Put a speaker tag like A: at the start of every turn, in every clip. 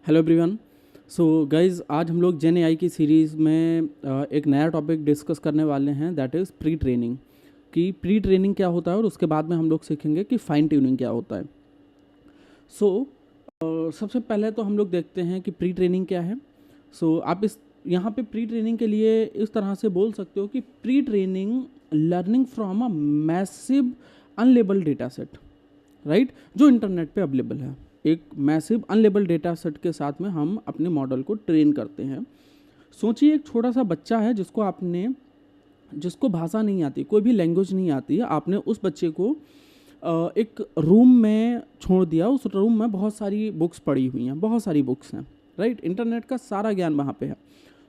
A: Hello everyone. So guys, आज हम लोग जेन एआई की सीरीज़ में एक नया टॉपिक डिस्कस करने वाले हैं, दैट इज़ प्री ट्रेनिंग। कि प्री ट्रेनिंग क्या होता है और उसके बाद में हम लोग सीखेंगे कि फाइन ट्यूनिंग क्या होता है। सो सबसे पहले तो हम लोग देखते हैं कि प्री ट्रेनिंग क्या है। आप इस यहाँ पे प्री ट्रेनिंग के लिए इस तरह से बोल सकते हो कि pre training learning from a massive unlabelled data set, right, जो इंटरनेट पे अवेलेबल है। एक मैसिव अनलेबल डेटा सेट के साथ में हम अपने मॉडल को ट्रेन करते हैं। सोचिए एक छोटा सा बच्चा है जिसको भाषा नहीं आती, कोई भी लैंग्वेज नहीं आती है। आपने उस बच्चे को एक रूम में छोड़ दिया। उस रूम में बहुत सारी बुक्स पड़ी हुई हैं, बहुत सारी बुक्स हैं, राइट। इंटरनेट का सारा ज्ञान वहाँ पे है।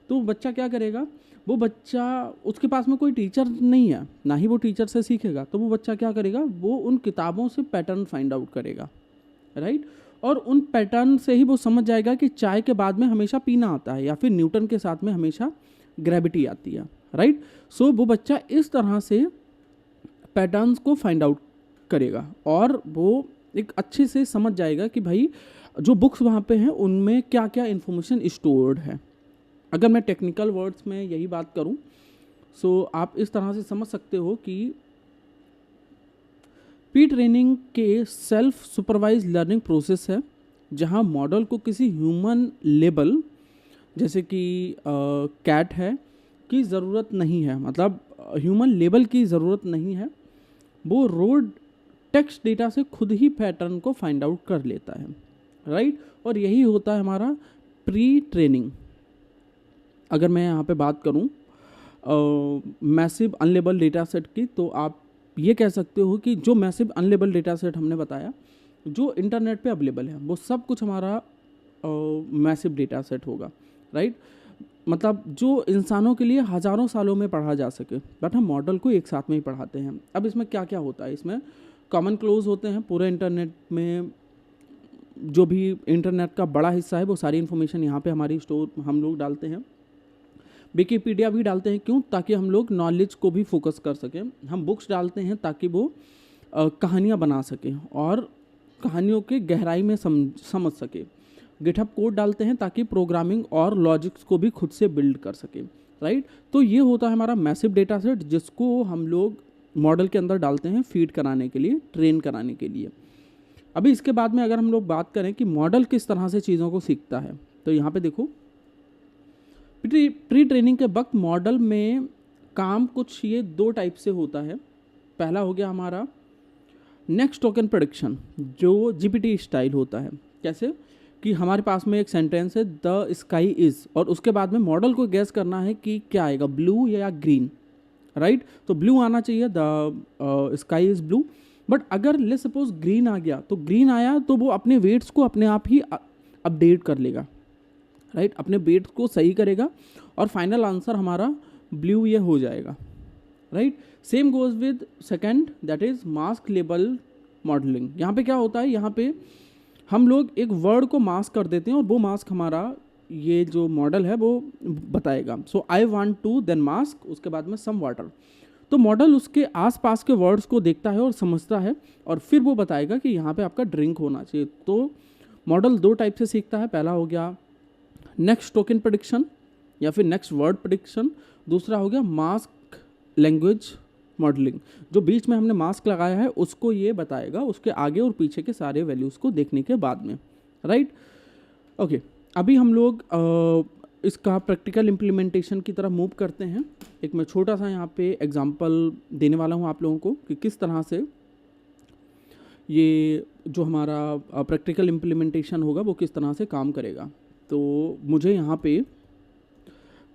A: तो बच्चा क्या करेगा? वो बच्चा, उसके पास में कोई टीचर नहीं है, ना ही वो टीचर से सीखेगा। तो वो बच्चा क्या करेगा? वो उन किताबों से पैटर्न फाइंड आउट करेगा, राइट। और उन पैटर्न से ही वो समझ जाएगा कि चाय के बाद में हमेशा पीना आता है, या फिर न्यूटन के साथ में हमेशा ग्रेविटी आती है, राइट। वो बच्चा इस तरह से पैटर्न्स को फाइंड आउट करेगा और वो एक अच्छे से समझ जाएगा कि भाई जो बुक्स वहाँ पे हैं उनमें क्या क्या इन्फॉर्मेशन स्टोर्ड है। अगर मैं टेक्निकल वर्ड्स में यही बात करूँ, आप इस तरह से समझ सकते हो कि पी ट्रेनिंग के सेल्फ सुपरवाइज लर्निंग प्रोसेस है, जहाँ मॉडल को किसी ह्यूमन लेबल, जैसे कि कैट है, की ज़रूरत नहीं है। मतलब ह्यूमन लेबल की ज़रूरत नहीं है। वो रोड टेक्स्ट डेटा से खुद ही पैटर्न को फाइंड आउट कर लेता है, राइट। और यही होता है हमारा प्री ट्रेनिंग। अगर मैं यहाँ पे बात करूँ मैसिव अनलेबल डेटा सेट की, तो आप ये कह सकते हो कि जो मैसिव अनलेबल डेटा सेट हमने बताया, जो इंटरनेट पे अवेलेबल है, वो सब कुछ हमारा मैसिव डेटा सेट होगा, राइट। मतलब जो इंसानों के लिए हज़ारों सालों में पढ़ा जा सके, बट हम मॉडल को एक साथ में ही पढ़ाते हैं। अब इसमें क्या क्या होता है? इसमें कॉमन क्लोज होते हैं। पूरे इंटरनेट में जो भी इंटरनेट का बड़ा हिस्सा है, वो सारी इन्फॉर्मेशन यहाँ पे हमारी स्टोर हम लोग डालते हैं। विकीपीडिया भी डालते हैं, क्यों? ताकि हम लोग नॉलेज को भी फोकस कर सकें। हम बुक्स डालते हैं ताकि वो कहानियाँ बना सकें और कहानियों के गहराई में समझ सके। गिटहब कोड डालते हैं ताकि प्रोग्रामिंग और लॉजिक्स को भी खुद से बिल्ड कर सके, राइट। तो ये होता है हमारा मैसिव डेटा सेट, जिसको हम लोग मॉडल के अंदर डालते हैं फीड कराने के लिए, ट्रेन कराने के लिए। अभी इसके बाद में अगर हम लोग बात करें कि मॉडल किस तरह से चीज़ों को सीखता है, तो यहाँ पे देखो, प्री ट्रेनिंग के वक्त मॉडल में काम कुछ ये दो टाइप से होता है। पहला हो गया हमारा नेक्स्ट टोकन प्रेडिक्शन, जो जीपीटी स्टाइल होता है। कैसे? कि हमारे पास में एक सेंटेंस है, द स्काई इज, और उसके बाद में मॉडल को गैस करना है कि क्या आएगा, ब्लू या ग्रीन, राइट। तो ब्लू आना चाहिए, the sky is blue. But अगर ले सपोज ग्रीन आ गया, तो ग्रीन आया तो वो अपने वेट्स को अपने आप ही अपडेट कर लेगा, राइट। अपने वेट्स को सही करेगा और फाइनल आंसर हमारा ब्लू ये हो जाएगा, right. Same goes with second, that is mask label modelling. यहाँ पे क्या होता है? यहाँ पे हम लोग एक वर्ड को मास्क कर देते हैं और वो मास्क हमारा ये जो मॉडल है वो बताएगा। I want to, then mask, उसके बाद में सम वाटर। तो मॉडल उसके आसपास के वर्ड्स को देखता है और समझता है, और फिर वो बताएगा कि यहाँ पे आपका ड्रिंक होना चाहिए। तो मॉडल दो टाइप से सीखता है। पहला हो गया नेक्स्ट टोकन प्रेडिक्शन या फिर नेक्स्ट वर्ड प्रेडिक्शन। दूसरा हो गया मास्क लैंग्वेज मॉडलिंग। जो बीच में हमने मास्क लगाया है उसको ये बताएगा उसके आगे और पीछे के सारे वैल्यूज़ को देखने के बाद में, राइट। ओके, अभी हम लोग इसका प्रैक्टिकल इम्प्लीमेंटेशन की तरफ मूव करते हैं। एक मैं छोटा सा यहाँ पे एग्जांपल देने वाला हूँ आप लोगों को कि किस तरह से ये जो हमारा प्रैक्टिकल इम्प्लीमेंटेशन होगा वो किस तरह से काम करेगा। तो मुझे यहाँ पे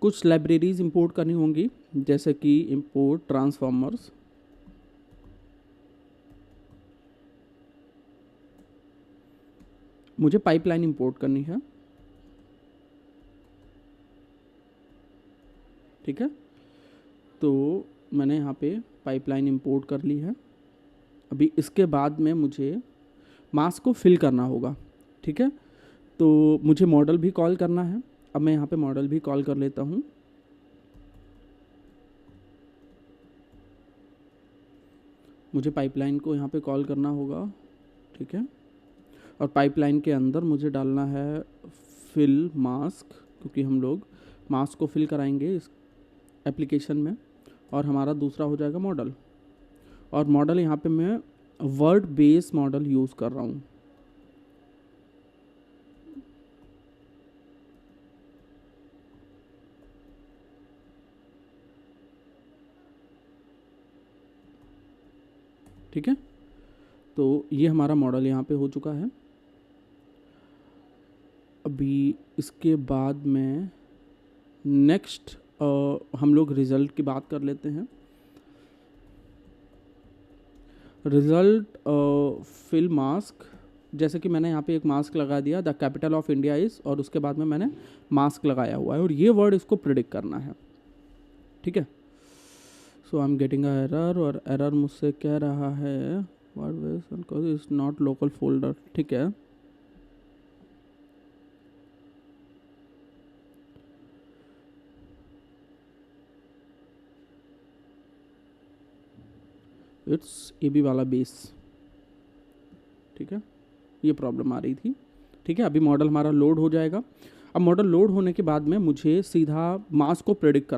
A: कुछ लाइब्रेरीज इंपोर्ट करनी होंगी, जैसे कि इंपोर्ट ट्रांसफॉर्मर्स, मुझे पाइपलाइन इंपोर्ट करनी है, ठीक है। तो मैंने यहाँ पे पाइपलाइन इंपोर्ट कर ली है। अभी इसके बाद में मुझे मास्क को फिल करना होगा, ठीक है। तो मुझे मॉडल भी कॉल करना है। अब मैं यहाँ पे मॉडल भी कॉल कर लेता हूँ। मुझे पाइपलाइन को यहाँ पे कॉल करना होगा, ठीक है। और पाइपलाइन के अंदर मुझे डालना है फिल मास्क, क्योंकि हम लोग मास्क को फिल कराएंगे इस एप्लीकेशन में। और हमारा दूसरा हो जाएगा मॉडल, और मॉडल यहाँ पे मैं वर्ड बेस मॉडल यूज़ कर रहा हूँ। ठीक है, तो ये हमारा मॉडल यहाँ पे हो चुका है। अभी इसके बाद में नेक्स्ट हम लोग रिज़ल्ट की बात कर लेते हैं। रिज़ल्ट फिल मास्क, जैसे कि मैंने यहाँ पे एक मास्क लगा दिया, the capital of India is, और उसके बाद में मैंने मास्क लगाया हुआ है और ये वर्ड इसको प्रिडिक्ट करना है। ठीक है, so I am getting a error, और एरर मुझसे कह रहा है word is not local folder. ठीक है, इट्स AB वाला बेस। ठीक है, ये प्रॉब्लम आ रही थी। ठीक है, अभी मॉडल हमारा लोड हो जाएगा। अब मॉडल लोड होने के बाद में मुझे सीधा मास्क को प्रेडिक्ट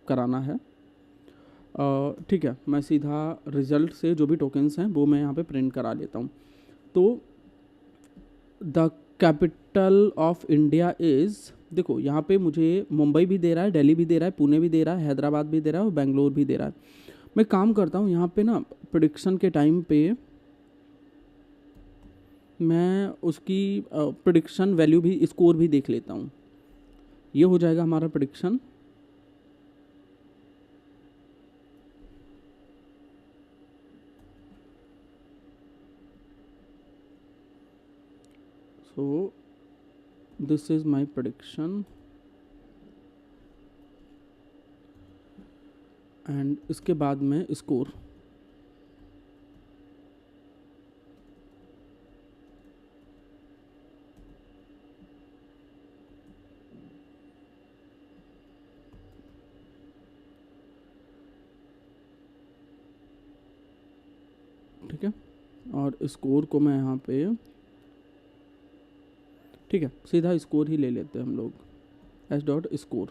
A: कराना है। ठीक है, मैं सीधा रिजल्ट से जो भी टोकन्स हैं वो मैं यहाँ पे प्रिंट करा लेता हूँ। तो the capital of India is, देखो यहाँ पे मुझे मुंबई भी दे रहा है, दिल्ली भी दे रहा है, पुणे भी दे रहा है, हैदराबाद भी दे रहा है और बेंगलोर भी दे रहा है। मैं काम करता हूँ यहाँ पे ना, प्रेडिक्शन के टाइम पे मैं उसकी प्रेडिक्शन वैल्यू भी, स्कोर भी देख लेता हूँ। ये हो जाएगा हमारा prediction. So this is my prediction, and इसके बाद में स्कोर। ठीक है, और स्कोर को मैं यहाँ पे, ठीक है, सीधा स्कोर ही ले लेते हैं हम लोग, S.स्कोर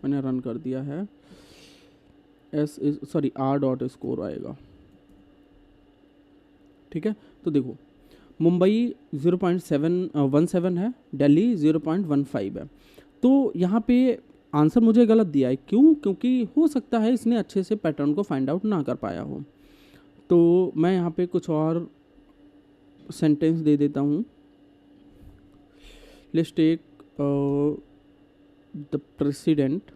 A: मैंने रन कर दिया है। R.स्कोर आएगा। ठीक है, तो देखो मुंबई 0.17 है, दिल्ली 0.15 है। तो यहाँ पे आंसर मुझे गलत दिया है, क्यों? क्योंकि हो सकता है इसने अच्छे से पैटर्न को फाइंड आउट ना कर पाया हो। तो मैं यहाँ पे कुछ और सेंटेंस दे देता हूँ। Let's take the president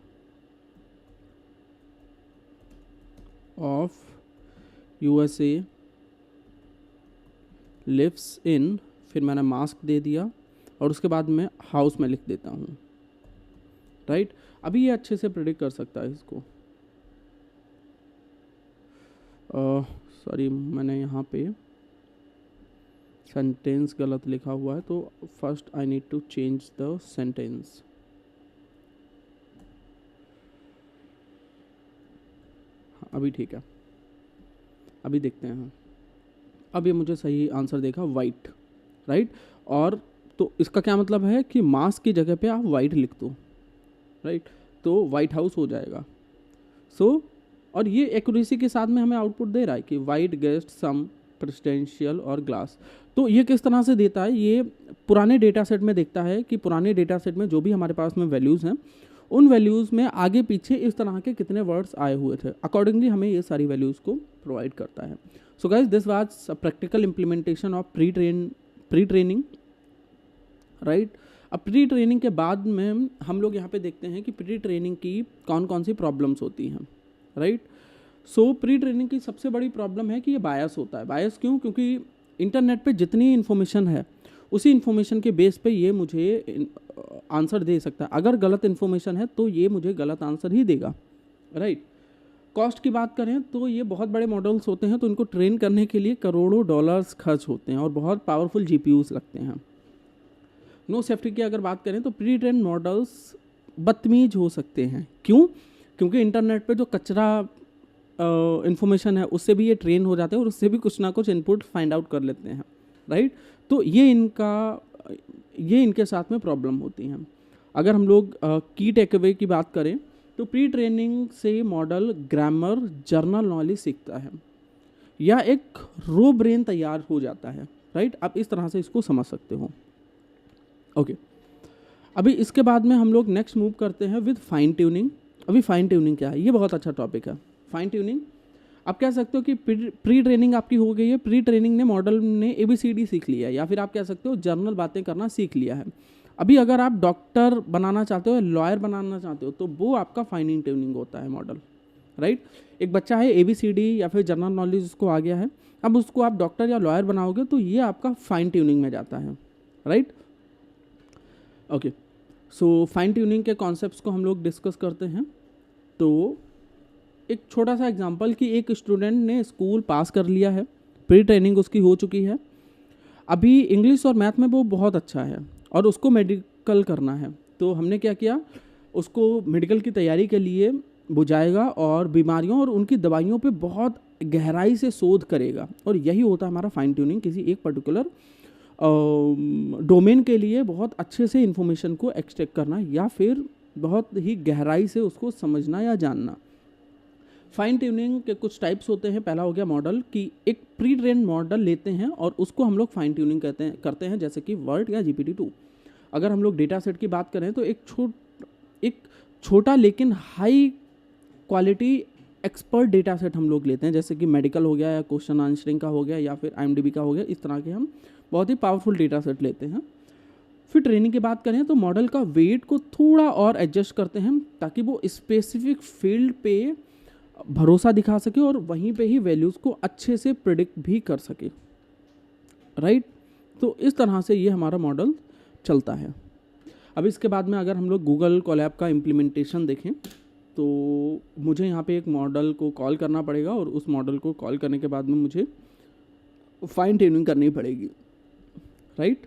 A: of USA lives in, फिर मैंने मास्क दे दिया और उसके बाद मैं हाउस में लिख देता हूँ। राइट, अभी ये अच्छे से प्रेडिक्ट कर सकता है इसको। सॉरी, मैंने यहाँ पे सेंटेंस गलत लिखा हुआ है, तो first I need to change the sentence. अभी ठीक है, अभी देखते हैं। अब ये मुझे सही आंसर देगा, वाइट। राइट, और तो इसका क्या मतलब है कि मास्क की जगह पे आप वाइट लिख दो। राइट, तो वाइट हाउस हो जाएगा। सो और ये एक्यूरेसी के साथ में हमें आउटपुट दे रहा है कि वाइट गेस्ट सम प्रेसिडेंशियल और ग्लास। तो ये किस तरह से देता है, ये पुराने डेटा सेट में देखता है कि पुराने डेटा सेट में जो भी हमारे पास में वैल्यूज़ हैं, उन वैल्यूज़ में आगे पीछे इस तरह के कितने वर्ड्स आए हुए थे, अकॉर्डिंगली हमें ये सारी वैल्यूज़ को प्रोवाइड करता है। So guys, this was a practical implementation of pre training. Right, अब प्री ट्रेनिंग के बाद में हम लोग यहाँ पे देखते हैं कि प्री ट्रेनिंग की कौन कौन सी प्रॉब्लम्स होती हैं। राइट, सो प्री ट्रेनिंग की सबसे बड़ी प्रॉब्लम है कि ये बायस होता है। बायस क्यों? क्योंकि इंटरनेट पे जितनी इन्फॉर्मेशन है उसी इन्फॉर्मेशन के बेस पे ये मुझे आंसर दे सकता है। अगर गलत इन्फॉर्मेशन है तो ये मुझे गलत आंसर ही देगा। राइट, कॉस्ट की बात करें तो ये बहुत बड़े मॉडल्स होते हैं, तो इनको ट्रेन करने के लिए करोड़ों डॉलर्स खर्च होते हैं और बहुत पावरफुल GPUs लगते हैं। नो सेफ्टी की अगर बात करें तो प्री ट्रेन मॉडल्स बदतमीज हो सकते हैं। क्यों? क्योंकि इंटरनेट पे जो कचरा इन्फॉर्मेशन है उससे भी ये ट्रेन हो जाते हैं और उससे भी कुछ ना कुछ इनपुट फाइंड आउट कर लेते हैं। राइट। तो ये इनके साथ में प्रॉब्लम होती हैं। अगर हम लोग की टेक अवे की बात करें तो प्री ट्रेनिंग से मॉडल ग्रामर, जर्नल नॉलेज सीखता है या एक रो ब्रेन तैयार हो जाता है, राइट। आप इस तरह से इसको समझ सकते हो। ओके, अभी इसके बाद में हम लोग नेक्स्ट मूव करते हैं विद फाइन ट्यूनिंग। अभी फाइन ट्यूनिंग क्या है, ये बहुत अच्छा टॉपिक है। फाइन ट्यूनिंग आप कह सकते हो कि प्री ट्रेनिंग आपकी हो गई है। प्री ट्रेनिंग ने मॉडल ने ABCD सीख लिया है, या फिर आप कह सकते हो जर्नल बातें करना सीख लिया है। अभी अगर आप डॉक्टर बनाना चाहते हो, लॉयर बनाना चाहते हो, तो वो आपका फाइन ट्यूनिंग होता है मॉडल, राइट। एक बच्चा है ABCD या फिर जनरल नॉलेज उसको आ गया है, अब उसको आप डॉक्टर या लॉयर बनाओगे तो ये आपका फाइन ट्यूनिंग में जाता है, right. Okay, so fine tuning के कॉन्सेप्ट्स को हम लोग डिस्कस करते हैं। तो एक छोटा सा एग्जांपल कि एक स्टूडेंट ने स्कूल पास कर लिया है, प्री ट्रेनिंग उसकी हो चुकी है, अभी इंग्लिश और मैथ में वो बहुत अच्छा है और उसको मेडिकल करना है। तो हमने क्या किया, उसको मेडिकल की तैयारी के लिए वो जाएगा और बीमारियों और उनकी दवाइयों पे बहुत गहराई से शोध करेगा, और यही होता है हमारा फाइन ट्यूनिंग। किसी एक पर्टिकुलर डोमेन के लिए बहुत अच्छे से इन्फॉर्मेशन को एक्सट्रैक्ट करना या फिर बहुत ही गहराई से उसको समझना या जानना। फाइन ट्यूनिंग के कुछ टाइप्स होते हैं। पहला हो गया मॉडल, कि एक प्री ट्रेन मॉडल लेते हैं और उसको हम लोग फाइन ट्यूनिंग करते हैं जैसे कि वर्ड या GPT-2। अगर हम लोग डेटा सेट की बात करें तो एक छोटा लेकिन high quality expert data set हम लोग लेते हैं, जैसे कि मेडिकल हो गया या क्वेश्चन आंसरिंग का हो गया या फिर IMDb का हो गया। इस तरह के हम बहुत ही पावरफुल डेटा सेट लेते हैं। फिर ट्रेनिंग की बात करें तो मॉडल का वेट को थोड़ा और एडजस्ट करते हैं ताकि वो स्पेसिफिक फील्ड पे भरोसा दिखा सके और वहीं पे ही वैल्यूज़ को अच्छे से प्रिडिक्ट भी कर सके, राइट। तो इस तरह से ये हमारा मॉडल चलता है। अब इसके बाद में अगर हम लोग गूगल कोलैब का इम्प्लीमेंटेशन देखें तो मुझे यहाँ पे एक मॉडल को कॉल करना पड़ेगा और उस मॉडल को कॉल करने के बाद में मुझे फाइन ट्यूनिंग करनी पड़ेगी, राइट।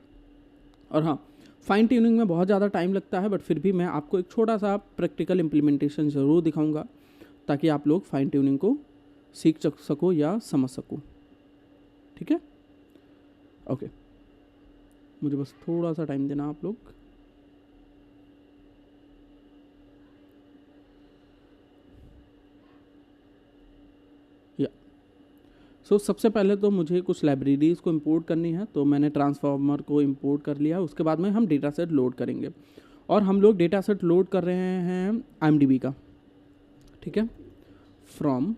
A: और हाँ, फाइन ट्यूनिंग में बहुत ज़्यादा टाइम लगता है, बट फिर भी मैं आपको एक छोटा सा प्रैक्टिकल इम्प्लीमेंटेशन ज़रूर दिखाऊंगा ताकि आप लोग फाइन ट्यूनिंग को सीख सको या समझ सको, ठीक है। ओके, मुझे बस थोड़ा सा टाइम देना आप लोग। सो सबसे पहले तो मुझे कुछ लाइब्रेरीज़ को इंपोर्ट करनी है, तो मैंने ट्रांसफॉर्मर को इंपोर्ट कर लिया। उसके बाद में हम डेटा सेट लोड करेंगे और हम लोग डेटा सेट लोड कर रहे हैं IMDb का, ठीक है। From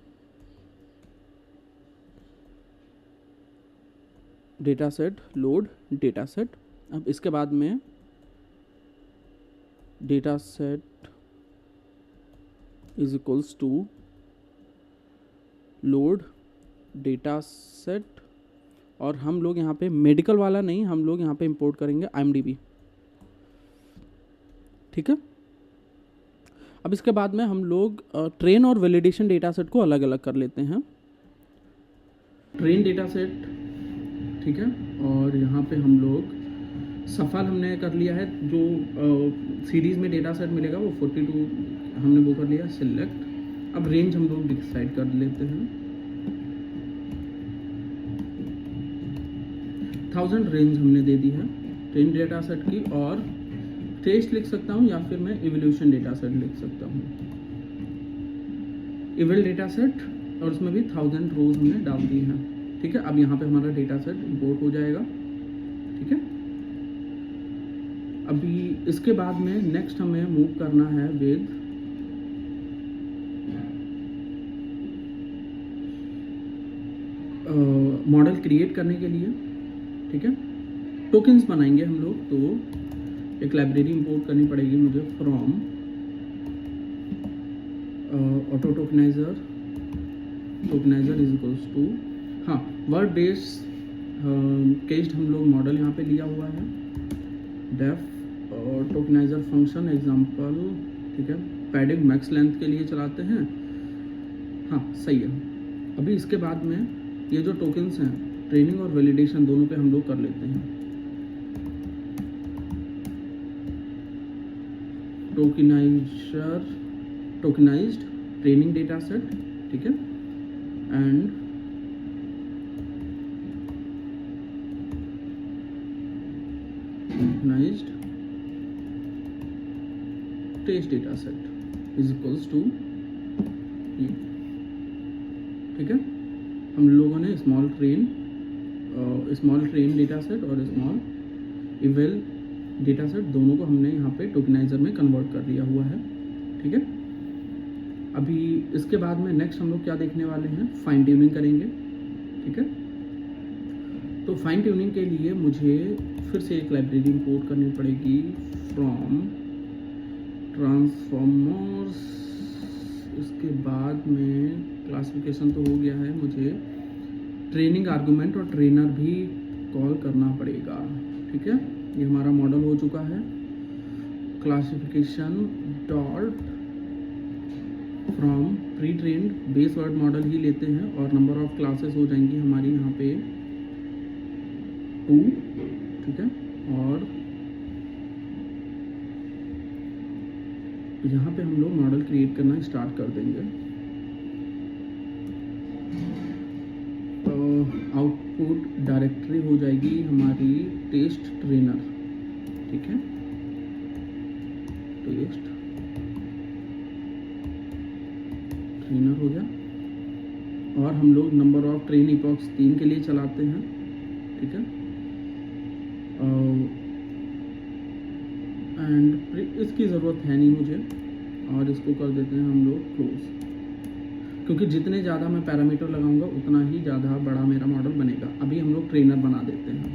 A: data set load data set. अब इसके बाद में data set is equals to load data set, और हम लोग यहाँ पे मेडिकल वाला नहीं, हम लोग यहाँ पे इंपोर्ट करेंगे IMDb, ठीक है। अब इसके बाद में हम लोग ट्रेन और वैलिडेशन डेटा सेट को अलग अलग कर लेते हैं। ट्रेन डेटा सेट, ठीक है, और यहाँ पे हम लोग सफल हमने कर लिया है। जो सीरीज़ में डेटा सेट मिलेगा वो 42 हमने वो कर लिया सिलेक्ट। अब रेंज हम लोग डिसाइड कर लेते हैं, 1000 रेंज हमने दे दी है ट्रेन डेटा सेट की, और टेस्ट लिख सकता हूँ या फिर मैं इवोल्यूशन डेटा सेट लिख सकता हूँ। इवल डेटा सेट, और उसमें भी 1000 रोज हमने डाल दी हैं, ठीक है। अब यहाँ पे हमारा डेटा सेट इंपोर्ट हो जाएगा, ठीक है। अभी इसके बाद में नेक्स्ट हमें मूव करना है विद मॉडल क्रिएट करने के लिए, ठीक है। टोकन्स बनाएंगे हम लोग, तो एक लाइब्रेरी इंपोर्ट करनी पड़ेगी मुझे from auto tokenizer is equals to, हाँ, वर्ड बेस्ड केस्ड हम लोग मॉडल यहाँ पे लिया हुआ है, डेफ और टोकनाइजर फंक्शन एग्जांपल, ठीक है। पैडिंग मैक्स लेंथ के लिए चलाते हैं, हाँ सही है। अभी इसके बाद में ये जो टोकन्स हैं ट्रेनिंग और वैलिडेशन दोनों पे हम लोग कर लेते हैं। टोकनाइज्ड ट्रेनिंग डेटा सेट, ठीक है, and tokenized test data set is equals to ये, ठीक है। हम लोगों ने स्मॉल ट्रेन डेटा सेट और स्मॉल इवेल डेटा सेट दोनों को हमने यहाँ पे टोकनाइजर में कन्वर्ट कर दिया हुआ है, ठीक है। अभी इसके बाद में नेक्स्ट हम लोग क्या देखने वाले हैं, फाइन ट्यूनिंग करेंगे, ठीक है। तो फाइन ट्यूनिंग के लिए मुझे फिर से एक लाइब्रेरी इंपोर्ट करनी पड़ेगी फ्रॉम ट्रांसफॉर्मर्स। इसके बाद में क्लासिफिकेशन तो हो गया है, मुझे ट्रेनिंग आर्गुमेंट और ट्रेनर भी कॉल करना पड़ेगा, ठीक है। ये हमारा मॉडल हो चुका है। Classification dot from pre trained base word model ही लेते हैं और नंबर ऑफ क्लासेस हो जाएंगी हमारी यहाँ पे 2, ठीक है। और यहाँ पे हम लोग मॉडल क्रिएट करना स्टार्ट कर देंगे। आउटपुट डायरेक्टरी हो जाएगी हमारी टेस्ट ट्रेनर, ठीक है। टेस्ट ट्रेनर हो गया और हम लोग नंबर ऑफ ट्रेन इपॉक्स 3 के लिए चलाते हैं, ठीक है। एंड इसकी ज़रूरत है नहीं मुझे और इसको कर देते हैं हम लोग क्लोज, क्योंकि जितने ज़्यादा मैं पैरामीटर लगाऊंगा उतना ही ज़्यादा बड़ा मेरा मॉडल बनेगा। अभी हम लोग ट्रेनर बना देते हैं।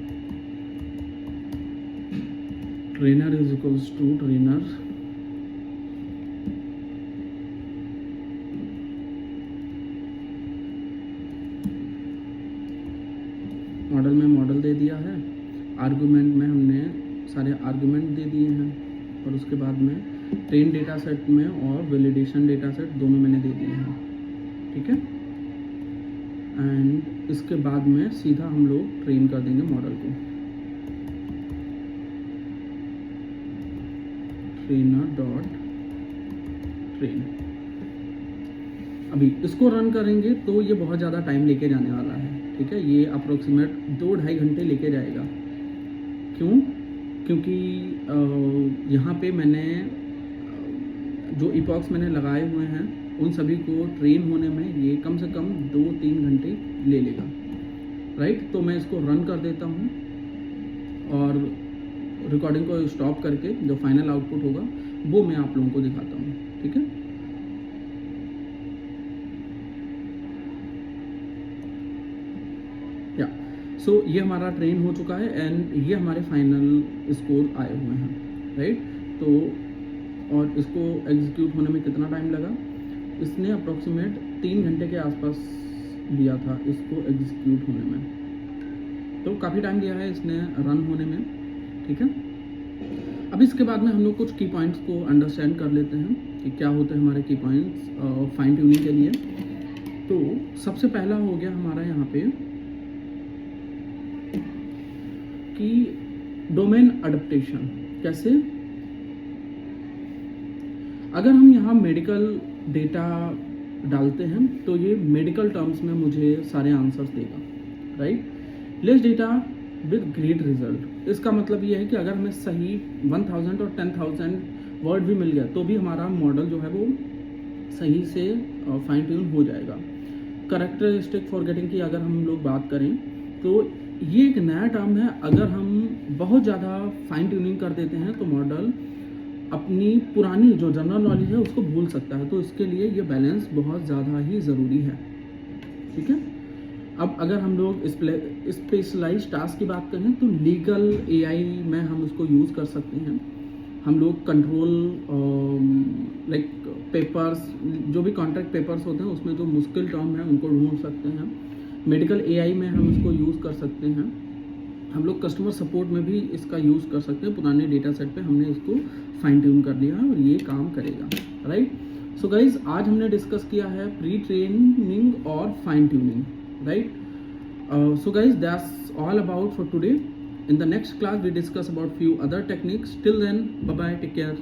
A: Trainer is equals to trainer model में मॉडल दे दिया है, आर्गुमेंट में हमने सारे आर्गुमेंट दे दिए हैं और उसके बाद में ट्रेन डेटा सेट में और वैलिडेशन डेटा सेट दोनों मैंने दे दिए हैं, ठीक है। एंड इसके बाद में सीधा हम लोग ट्रेन कर देंगे मॉडल को। Trainer dot train. अभी इसको रन करेंगे तो ये बहुत ज़्यादा टाइम लेके जाने वाला है, ठीक है। ये अप्रोक्सीमेट 2-2.5 घंटे लेके जाएगा। क्यों? क्योंकि यहाँ पे मैंने जो इपॉक्स मैंने लगाए हुए हैं उन सभी को ट्रेन होने में ये कम से कम 2-3 घंटे ले लेगा, राइट। तो मैं इसको रन कर देता हूँ और रिकॉर्डिंग को स्टॉप करके जो फाइनल आउटपुट होगा वो मैं आप लोगों को दिखाता हूँ, ठीक है। या सो ये हमारा ट्रेन हो चुका है एंड ये हमारे फाइनल स्कोर आए हुए हैं, राइट। तो और इसको एग्जीक्यूट होने में कितना टाइम लगा, इसने अप्रॉक्सीमेट 3 घंटे के आसपास लिया था इसको एग्जीक्यूट होने में। तो काफ़ी टाइम लिया है इसने रन होने में, ठीक है। अब इसके बाद में हम लोग कुछ की पॉइंट्स को अंडरस्टैंड कर लेते हैं कि क्या होते हैं हमारे की पॉइंट्स फाइन ट्यूनिंग के लिए। तो सबसे पहला हो गया हमारा यहाँ पे कि डोमेन अडेप्टेशन। कैसे? अगर हम यहाँ मेडिकल डेटा डालते हैं तो ये मेडिकल टर्म्स में मुझे सारे आंसर्स देगा, right. Less data with great result, इसका मतलब ये है कि अगर हमें सही 1000 और 10,000 वर्ड भी मिल गया तो भी हमारा मॉडल जो है वो सही से फाइन ट्यून हो जाएगा। करेक्टरिस्टिक फॉरगेटिंग की अगर हम लोग बात करें तो ये एक नया टर्म है। अगर हम बहुत ज़्यादा फाइन ट्यूनिंग कर देते हैं तो मॉडल अपनी पुरानी जो जनरल नॉलेज है उसको भूल सकता है। तो इसके लिए ये बैलेंस बहुत ज़्यादा ही ज़रूरी है, ठीक है। अब अगर हम लोग स्पेशलाइज्ड टास्क की बात करें तो लीगल एआई में हम उसको यूज़ कर सकते हैं। हम लोग कंट्रोल लाइक पेपर्स, जो भी कॉन्ट्रैक्ट पेपर्स होते हैं उसमें जो मुश्किल टर्म है उनको ढूंढ सकते हैं। मेडिकल एआई में हम इसको यूज़ कर सकते हैं। हम लोग कस्टमर सपोर्ट में भी इसका यूज़ कर सकते हैं। पुराने डेटा सेट पे हमने इसको फाइन ट्यून कर लिया है और ये काम करेगा, राइट। सो गाइज आज हमने डिस्कस किया है प्री ट्रेनिंग और fine tuning, right? So guys, that's all about for today. In the next class we discuss about few other techniques. Till then, bye bye, take care.